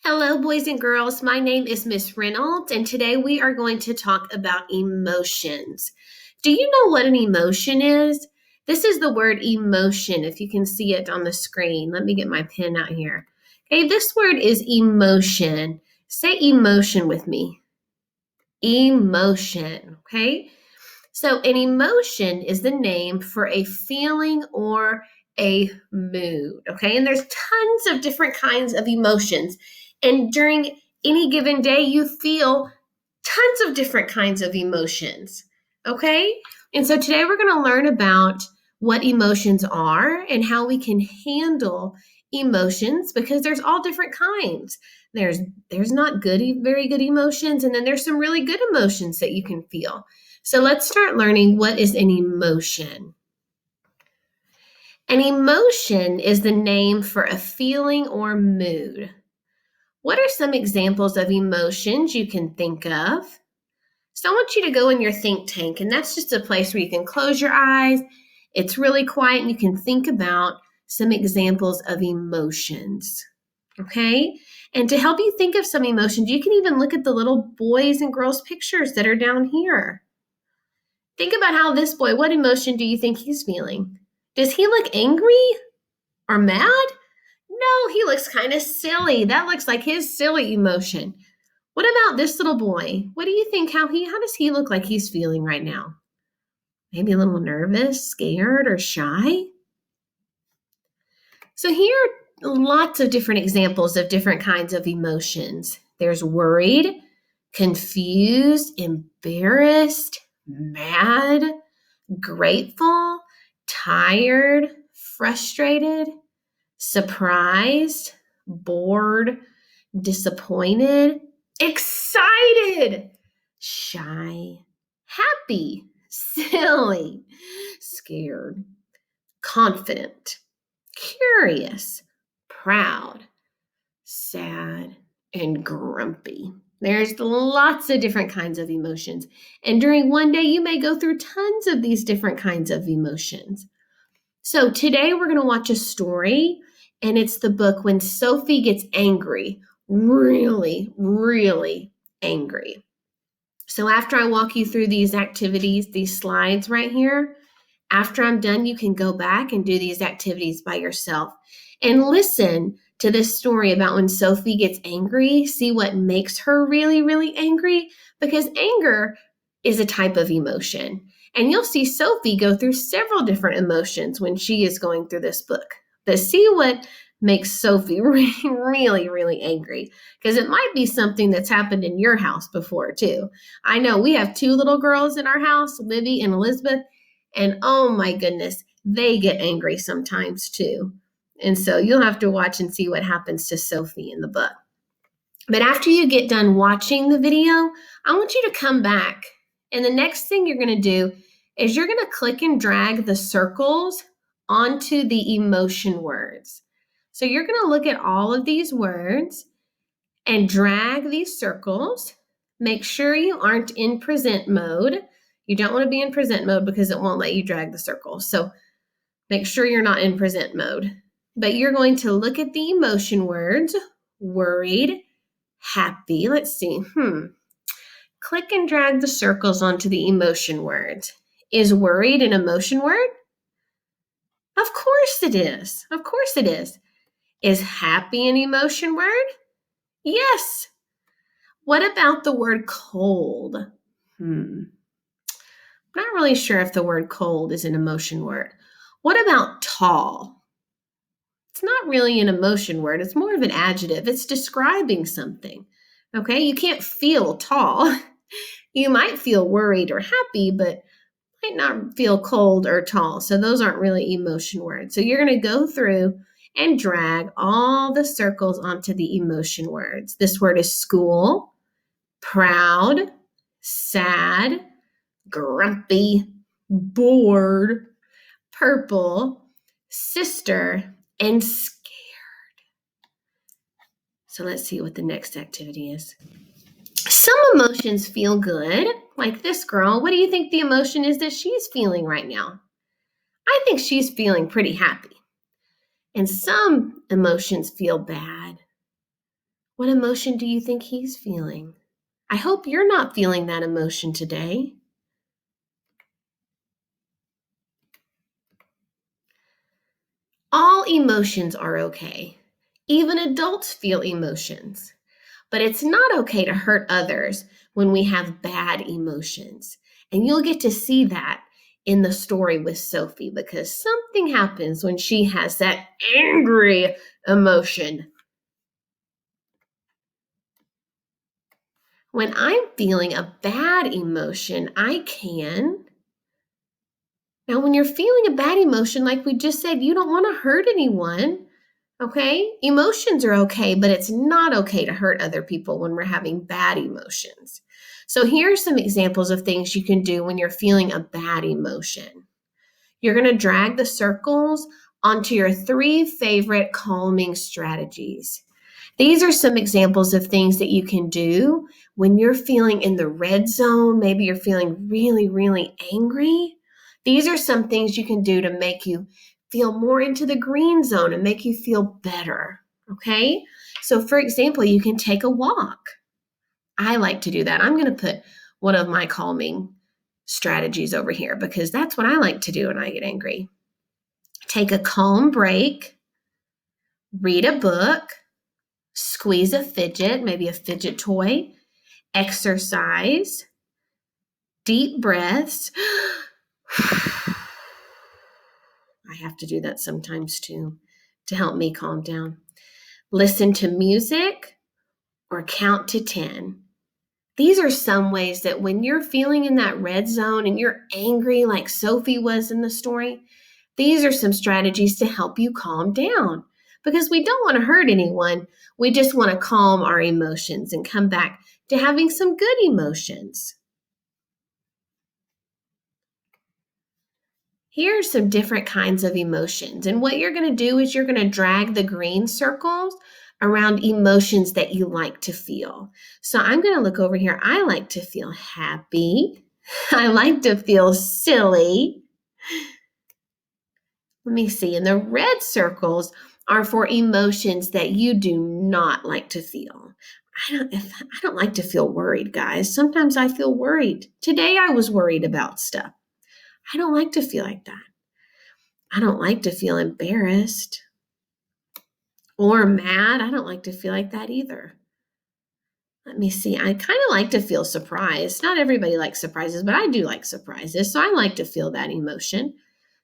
Hello, boys and girls. My name is Miss Reynolds, and today we are going to talk about emotions. Do you know what an emotion is? This is the word emotion, if you can see it on the screen. Let me get my pen out here. Okay, this word is emotion. Say emotion with me. Emotion, okay? So, an emotion is the name for a feeling or a mood, okay? And there's tons of different kinds of emotions. And during any given day, you feel tons of different kinds of emotions, okay? And so today we're going to learn about what emotions are and how we can handle emotions because there's all different kinds. There's not very good emotions, and then there's some really good emotions that you can feel. So let's start learning what is an emotion. An emotion is the name for a feeling or mood. What are some examples of emotions you can think of? So I want you to go in your think tank, and that's just a place where you can close your eyes. It's really quiet, and you can think about some examples of emotions. Okay? And to help you think of some emotions, you can even look at the little boys and girls pictures that are down here. Think about how this boy, what emotion do you think he's feeling? Does he look angry or mad? No, he looks kind of silly. That looks like his silly emotion. What about this little boy? What do you think? How does he look like he's feeling right now? Maybe a little nervous, scared, or shy? So here are lots of different examples of different kinds of emotions. There's worried, confused, embarrassed, mad, grateful, tired, frustrated, surprised, bored, disappointed, excited, shy, happy, silly, scared, confident, curious, proud, sad, and grumpy. There's lots of different kinds of emotions. And during one day, you may go through tons of these different kinds of emotions. So today we're going to watch a story, and it's the book When Sophie Gets Angry, really, really angry. So after I walk you through these activities, these slides right here, after I'm done, you can go back and do these activities by yourself and listen to this story about when Sophie gets angry, see what makes her really, really angry, because anger is a type of emotion. And you'll see Sophie go through several different emotions when she is going through this book. But see what makes Sophie really, really angry, because it might be something that's happened in your house before too. I know we have two little girls in our house, Libby and Elizabeth, and oh my goodness, they get angry sometimes too. And so you'll have to watch and see what happens to Sophie in the book. But after you get done watching the video, I want you to come back. And the next thing you're going to do is you're going to click and drag the circles onto the emotion words. So you're going to look at all of these words and drag these circles. Make sure you aren't in present mode. You don't want to be in present mode because it won't let you drag the circles. So make sure you're not in present mode. But you're going to look at the emotion words, worried, happy. Let's see. Click and drag the circles onto the emotion words. Is worried an emotion word? Of course it is. Of course it is. Is happy an emotion word? Yes. What about the word cold? I'm not really sure if the word cold is an emotion word. What about tall? It's not really an emotion word. It's more of an adjective. It's describing something. Okay, you can't feel tall. You might feel worried or happy, but might not feel cold or tall. So those aren't really emotion words. So you're going to go through and drag all the circles onto the emotion words. This word is school, proud, sad, grumpy, bored, purple, sister, and scared. So let's see what the next activity is. Some emotions feel good, like this girl. What do you think the emotion is that she's feeling right now? I think she's feeling pretty happy. And some emotions feel bad. What emotion do you think he's feeling? I hope you're not feeling that emotion today. All emotions are okay. Even adults feel emotions. But it's not okay to hurt others when we have bad emotions. And you'll get to see that in the story with Sophie because something happens when she has that angry emotion. When I'm feeling a bad emotion, Now, when you're feeling a bad emotion, like we just said, you don't want to hurt anyone. Okay? Emotions are okay, but it's not okay to hurt other people when we're having bad emotions. So, here are some examples of things you can do when you're feeling a bad emotion. You're going to drag the circles onto your 3 favorite calming strategies. These are some examples of things that you can do when you're feeling in the red zone. Maybe you're feeling really, really angry. These are some things you can do to make you feel more into the green zone and make you feel better. Okay? So, for example, you can take a walk. I like to do that. I'm going to put one of my calming strategies over here because that's what I like to do when I get angry. Take a calm break, read a book, squeeze a fidget, maybe a fidget toy, exercise, deep breaths. I have to do that sometimes too to help me calm down. Listen to music or count to 10. These are some ways that when you're feeling in that red zone and you're angry like Sophie was in the story, these are some strategies to help you calm down because we don't want to hurt anyone. We just want to calm our emotions and come back to having some good emotions. Here are some different kinds of emotions. And what you're going to do is you're going to drag the green circles around emotions that you like to feel. So I'm going to look over here. I like to feel happy. I like to feel silly. Let me see. And the red circles are for emotions that you do not like to feel. I don't like to feel worried, guys. Sometimes I feel worried. Today I was worried about stuff. I don't like to feel like that. I don't like to feel embarrassed or mad. I don't like to feel like that either. Let me see. I kind of like to feel surprised. Not everybody likes surprises, but I do like surprises. So I like to feel that emotion.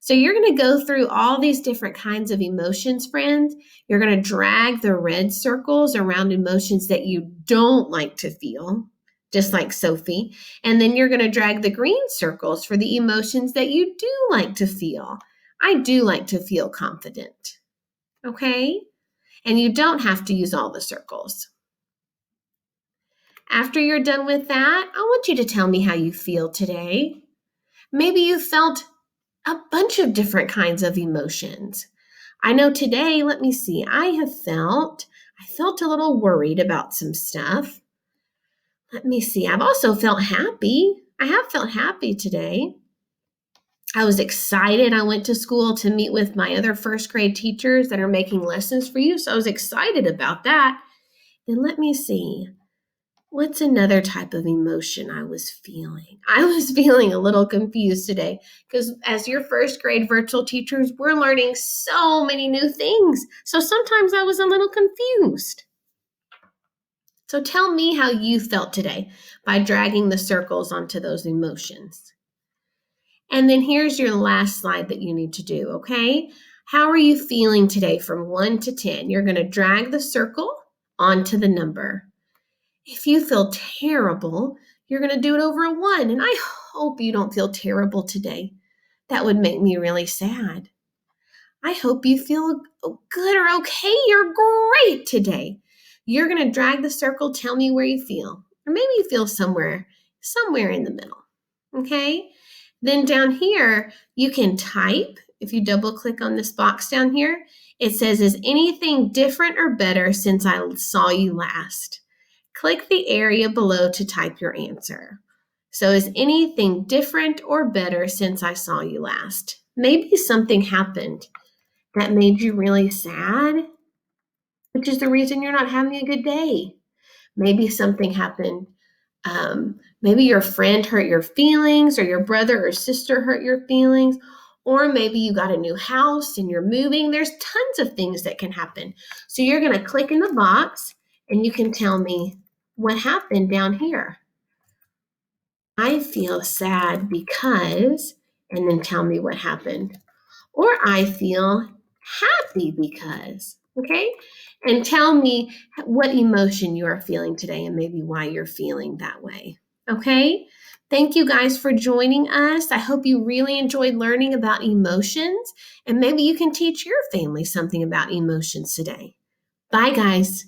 So you're going to go through all these different kinds of emotions, friends. You're going to drag the red circles around emotions that you don't like to feel, just like Sophie. And then you're going to drag the green circles for the emotions that you do like to feel. I do like to feel confident. Okay? And you don't have to use all the circles. After you're done with that, I want you to tell me how you feel today. Maybe you felt a bunch of different kinds of emotions. I know today, let me see, I felt a little worried about some stuff. Let me see, I've also felt happy. I have felt happy today. I was excited. I went to school to meet with my other first grade teachers that are making lessons for you. So I was excited about that. Then let me see. What's another type of emotion I was feeling? I was feeling a little confused today because as your first grade virtual teachers, we're learning so many new things. So sometimes I was a little confused. So tell me how you felt today by dragging the circles onto those emotions. And then here's your last slide that you need to do, okay? How are you feeling today from 1 to 10? You're going to drag the circle onto the number. If you feel terrible, you're going to do it over a 1. And I hope you don't feel terrible today. That would make me really sad. I hope you feel good or okay. You're great today. You're going to drag the circle. Tell me where you feel. Or maybe you feel somewhere in the middle. Okay? Then down here, you can type. If you double click on this box down here, it says, is anything different or better since I saw you last? Click the area below to type your answer. So is anything different or better since I saw you last? Maybe something happened that made you really sad. which is the reason you're not having a good day. Maybe something happened. Maybe your friend hurt your feelings, or your brother or sister hurt your feelings, or maybe you got a new house and you're moving. There's tons of things that can happen. So you're going to click in the box and you can tell me what happened down here. I feel sad because, and then tell me what happened. Or I feel happy because, okay? And tell me what emotion you are feeling today and maybe why you're feeling that way, okay? Thank you guys for joining us. I hope you really enjoyed learning about emotions, and maybe you can teach your family something about emotions today. Bye, guys.